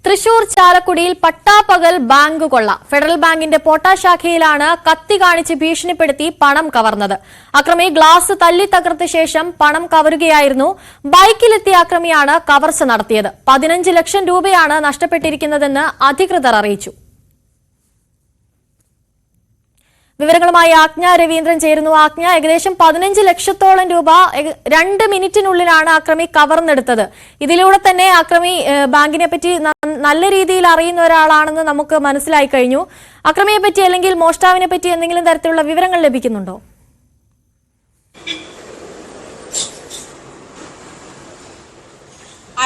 തൃശൂർ ചാലക്കുടിയിൽ പട്ടാപ്പകൽ ബാങ്ക് കൊള്ള. ഫെഡറൽ ബാങ്കിന്റെ പോട്ട ശാഖയിലാണ് കത്തി കാണിച്ച് ഭീഷണിപ്പെടുത്തി പണം കവർന്നത്. അക്രമി ഗ്ലാസ് തല്ലി തകർത്ത ശേഷം പണം കവരുകയായിരുന്നു. ബൈക്കിലെത്തിയ അക്രമിയാണ് കവർച്ച നടത്തിയത്. 15 ലക്ഷം രൂപയാണ് നഷ്ടപ്പെട്ടിരിക്കുന്നതെന്ന് അധികൃതർ അറിയിച്ചു. വിവരങ്ങളുമായി ആജ്ഞ രവീന്ദ്രൻ ചേരുന്നു. ആജ്ഞ, ഏകദേശം 15 ലക്ഷത്തോളം രൂപ 2 മിനിറ്റിനുള്ളിലാണ് അക്രമി കവർന്നെടുത്തത്. ഇതിലൂടെ തന്നെ അക്രമി ബാങ്കിനെ പറ്റി നല്ല രീതിയിൽ അറിയുന്ന ഒരാളാണെന്ന് നമുക്ക് മനസ്സിലായി കഴിഞ്ഞു. അക്രമിയെ പറ്റി അല്ലെങ്കിൽ മോഷ്ടാവിനെ പറ്റി എന്തെങ്കിലും തരത്തിലുള്ള വിവരങ്ങൾ ലഭിക്കുന്നുണ്ടോ?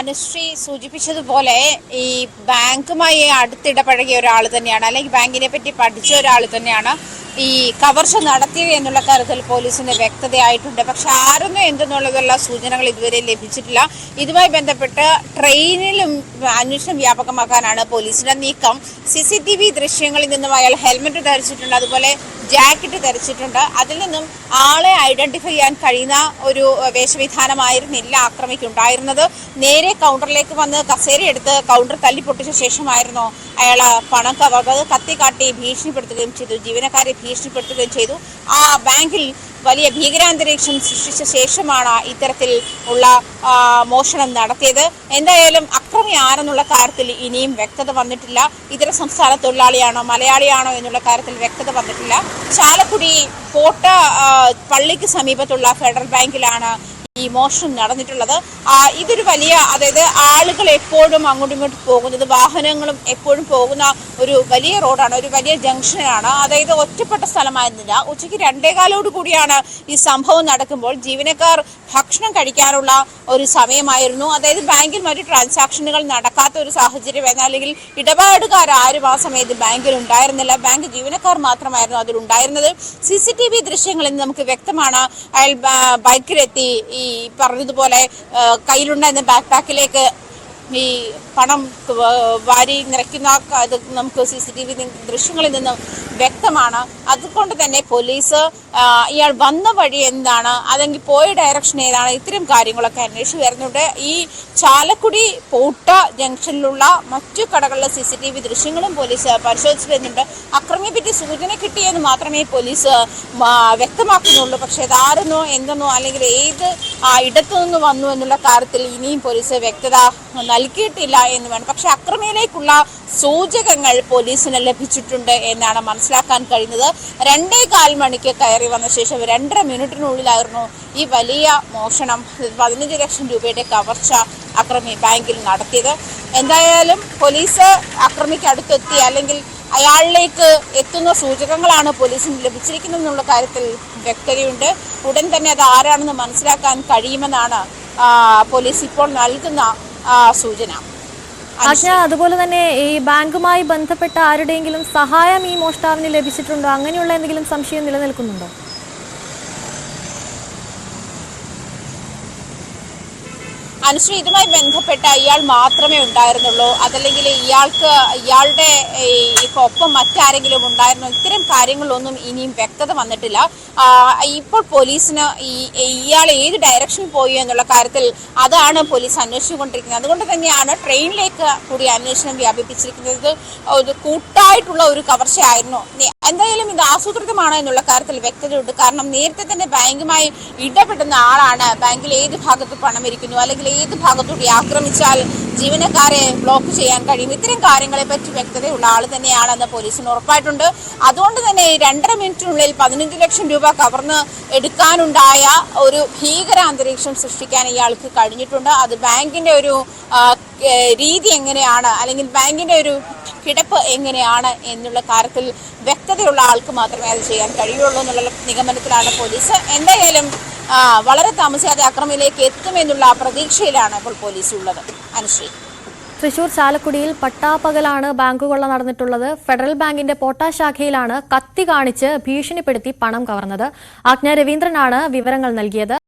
അനുശ്രീ സൂചിപ്പിച്ചതുപോലെ ഈ ബാങ്കുമായി അടുത്തിടപഴകിയ ഒരാൾ തന്നെയാണ്, അല്ലെങ്കിൽ ബാങ്കിനെ പറ്റി പഠിച്ച ഒരാൾ തന്നെയാണ് ഈ കവർച്ച നടത്തിയത് എന്നുള്ള കാര്യത്തിൽ പോലീസിന് വ്യക്തതയായിട്ടുണ്ട്. പക്ഷെ ആരൊന്നും എന്തെന്നുള്ളതുള്ള സൂചനകൾ ഇതുവരെ ലഭിച്ചിട്ടില്ല. ഇതുമായി ബന്ധപ്പെട്ട് ട്രെയിനിലും അന്വേഷണം വ്യാപകമാക്കാനാണ് പോലീസിന്റെ നീക്കം. CCTV ദൃശ്യങ്ങളിൽ നിന്നും അയാൾ ഹെൽമെറ്റ് ധരിച്ചിട്ടുണ്ട്, അതുപോലെ ജാക്കറ്റ് ധരിച്ചിട്ടുണ്ട്. അതിൽ നിന്നും ആളെ ഐഡന്റിഫൈ ചെയ്യാൻ കഴിയുന്ന ഒരു വേഷവിധാനമായിരുന്നില്ല ആക്രമിക്കുണ്ടായിരുന്നത്. നേരെ കൗണ്ടറിലേക്ക് വന്ന് കസേരയെടുത്ത് കൗണ്ടർ തല്ലിപ്പൊട്ടിച്ച ശേഷമായിരുന്നു അയാൾ പണം കവർന്നത്. കത്തി കാട്ടി ഭീഷണിപ്പെടുത്തുകയും ചെയ്തു, ജീവനക്കാരെ ഭീഷണിപ്പെടുത്തുകയും ചെയ്തു. ആ ബാങ്കിൽ വലിയ ഭീകരാന്തരീക്ഷം സൃഷ്ടിച്ച ശേഷമാണ് ഇത്തരത്തിൽ ഉള്ള മോഷണം നടത്തിയത്. എന്തായാലും അക്രമി ആരെന്നുള്ള കാര്യത്തിൽ ഇനിയും വ്യക്തത വന്നിട്ടില്ല. ഇതര സംസ്ഥാന തൊഴിലാളിയാണോ മലയാളിയാണോ എന്നുള്ള കാര്യത്തിൽ വ്യക്തത വന്നിട്ടില്ല. ചാലക്കുടി കോട്ട പള്ളിക്ക് സമീപത്തുള്ള ഫെഡറൽ ബാങ്കിലാണ് ഈ മോഷണം നടന്നിട്ടുള്ളത്. ഇതൊരു വലിയ, അതായത് ആളുകൾ എപ്പോഴും അങ്ങോട്ടും ഇങ്ങോട്ടും പോകുന്നത്, വാഹനങ്ങളും എപ്പോഴും പോകുന്ന ഒരു വലിയ റോഡാണ്, ഒരു വലിയ ജംഗ്ഷനാണ്. അതായത് ഒറ്റപ്പെട്ട സ്ഥലമായിരുന്നില്ല. ഉച്ചയ്ക്ക് 2:15 കൂടിയാണ് ഈ സംഭവം നടക്കുമ്പോൾ. ജീവനക്കാർ ഭക്ഷണം കഴിക്കാനുള്ള ഒരു സമയമായിരുന്നു. അതായത് ബാങ്കിൽ മറ്റു ട്രാൻസാക്ഷനുകൾ നടക്കാത്ത ഒരു സാഹചര്യമായിരുന്നു, അല്ലെങ്കിൽ ഇടപാടുകാർ ആരും ആ സമയത്ത് ബാങ്കിൽ ഉണ്ടായിരുന്നില്ല. ബാങ്ക് ജീവനക്കാർ മാത്രമായിരുന്നു അതിലുണ്ടായിരുന്നത്. CCTV ദൃശ്യങ്ങളിൽ നമുക്ക് വ്യക്തമാണ് അയാൾ ബൈക്കിലെത്തി ഈ പറഞ്ഞതുപോലെ കയ്യിലുണ്ടായിരുന്ന ബാക്ക് പാക്കിലേക്ക് ഈ പണം വാരി നിറയ്ക്കുന്ന അത് നമുക്ക് CCTV ദൃശ്യങ്ങളിൽ നിന്ന് വ്യക്തമാണ്. അതുകൊണ്ട് തന്നെ പോലീസ് ഇയാൾ വന്ന വഴി എന്താണ്, അല്ലെങ്കിൽ പോയ ഡയറക്ഷൻ ഏതാണ്, ഇത്തരം കാര്യങ്ങളൊക്കെ അന്വേഷിച്ച് വരുന്നുണ്ട്. ഈ ചാലക്കുടി പോട്ട ജംഗ്ഷനിലുള്ള മറ്റു കടകളിലെ CCTV ദൃശ്യങ്ങളും പോലീസ് പരിശോധിച്ചു വരുന്നുണ്ട്. അക്രമിയെ പറ്റി സൂചന കിട്ടിയെന്ന് മാത്രമേ പോലീസ് വ്യക്തമാക്കുന്നുള്ളൂ. പക്ഷേ അതാരെന്നോ എന്തെന്നോ അല്ലെങ്കിൽ ഏത് ഇടത്തു നിന്ന് വന്നു എന്നുള്ള കാര്യത്തിൽ ഇനിയും പോലീസ് വ്യക്തത നൽകിയിട്ടില്ല എന്ന് വേണം. പക്ഷെ അക്രമിയിലേക്കുള്ള സൂചകങ്ങൾ പോലീസിന് ലഭിച്ചിട്ടുണ്ട് എന്നാണ് മനസ്സിലാക്കാൻ കഴിയുന്നത്. 2.15 മണിക്ക് കയറി വന്ന ശേഷം 2.5 മിനിറ്റിനുള്ളിലായിരുന്നു ഈ വലിയ മോഷണം, 15 ലക്ഷം രൂപയുടെ കവർച്ച അക്രമി ബാങ്കിൽ നടത്തിയത്. എന്തായാലും പോലീസ് അക്രമിക്ക് അടുത്തെത്തി അല്ലെങ്കിൽ അയാളിലേക്ക് എത്തുന്ന സൂചകങ്ങളാണ് പോലീസിന് ലഭിച്ചിരിക്കുന്നതെന്നുള്ള കാര്യത്തിൽ വ്യക്തതയുണ്ട്. ഉടൻ തന്നെ അത് ആരാണെന്ന് മനസ്സിലാക്കാൻ കഴിയുമെന്നാണ് പോലീസ് ഇപ്പോൾ നൽകുന്ന സൂചന. അതുപോലെ തന്നെ ഈ ബാങ്കുമായി ബന്ധപ്പെട്ട ആരുടെയെങ്കിലും സഹായം ഈ മോഷ്ടാവിന് ലഭിച്ചിട്ടുണ്ടോ? അങ്ങനെയുള്ള എന്തെങ്കിലും സംശയം നിലനിൽക്കുന്നുണ്ടോ? അനുശ്രീ, ഇതുമായി ബന്ധപ്പെട്ട ഇയാൾ മാത്രമേ ഉണ്ടായിരുന്നുള്ളൂ, അതല്ലെങ്കിൽ ഇയാളുടെ ഒപ്പം മറ്റാരെങ്കിലും ഉണ്ടായിരുന്നോ? ഇത്തരം കാര്യങ്ങളൊന്നും ഇനിയും വ്യക്തത വന്നിട്ടില്ല. ഇപ്പോൾ പോലീസിന് ഇയാൾ ഏത് ഡയറക്ഷനിൽ പോയി എന്നുള്ള കാര്യത്തിൽ അതാണ് പോലീസ് അന്വേഷിച്ചുകൊണ്ടിരിക്കുന്നത്. അതുകൊണ്ട് തന്നെയാണ് ട്രെയിനിലേക്ക് കൂടി അന്വേഷണം വ്യാപിപ്പിച്ചിരിക്കുന്നത്. കൂട്ടായിട്ടുള്ള ഒരു കവർച്ചയായിരുന്നു. എന്തായാലും ഇത് ആസൂത്രിതമാണ് എന്നുള്ള കാര്യത്തിൽ വ്യക്തതയുണ്ട്. കാരണം നേരത്തെ തന്നെ ബാങ്കുമായി ഇടപെടുന്ന ആളാണ്. ബാങ്കിൽ ഏത് ഭാഗത്ത് പണം ഇരിക്കുന്നു, അല്ലെങ്കിൽ ഏത് ഭാഗത്തൂടി ആക്രമിച്ചാൽ ജീവനക്കാരെ ബ്ലോക്ക് ചെയ്യാൻ കഴിയും, ഇത്തരം കാര്യങ്ങളെ പറ്റി വ്യക്തതയുള്ള ആൾ തന്നെയാണെന്ന് പോലീസിന് ഉറപ്പായിട്ടുണ്ട്. അതുകൊണ്ട് തന്നെ 2.5 മിനിറ്റിനുള്ളിൽ 15 ലക്ഷം രൂപ കവർന്ന് എടുക്കാനുണ്ടായ ഒരു ഭീകരാന്തരീക്ഷം സൃഷ്ടിക്കാൻ ഇയാൾക്ക് കഴിഞ്ഞിട്ടുണ്ട്. അത് ബാങ്കിന്റെ ഒരു രീതി എങ്ങനെയാണ്, അല്ലെങ്കിൽ ബാങ്കിന്റെ ഒരു കിടപ്പ് എങ്ങനെയാണ് എന്നുള്ള കാര്യത്തിൽ വ്യക്തതയുള്ള ആൾക്ക് മാത്രമേ അത് ചെയ്യാൻ കഴിയുള്ളൂ എന്നുള്ള നിഗമനത്തിലാണ് പോലീസ്. എന്തായാലും വളരെ താമസിയാതെ അക്രമിയിലേക്ക് എത്തുമെന്നുള്ള പ്രതീക്ഷയിലാണ് ഇപ്പോൾ പോലീസ് ഉള്ളത്. അനുശ്രീ, തൃശൂർ ചാലക്കുടിയിൽ പട്ടാപ്പകലാണ് ബാങ്ക് കൊള്ള നടന്നിട്ടുള്ളത്. ഫെഡറൽ ബാങ്കിന്റെ പോട്ട ശാഖയിലാണ് കത്തി കാണിച്ച് ഭീഷണിപ്പെടുത്തി പണം കവർന്നത്. ആജ്ഞ രവീന്ദ്രനാണ് വിവരങ്ങൾ നൽകിയത്.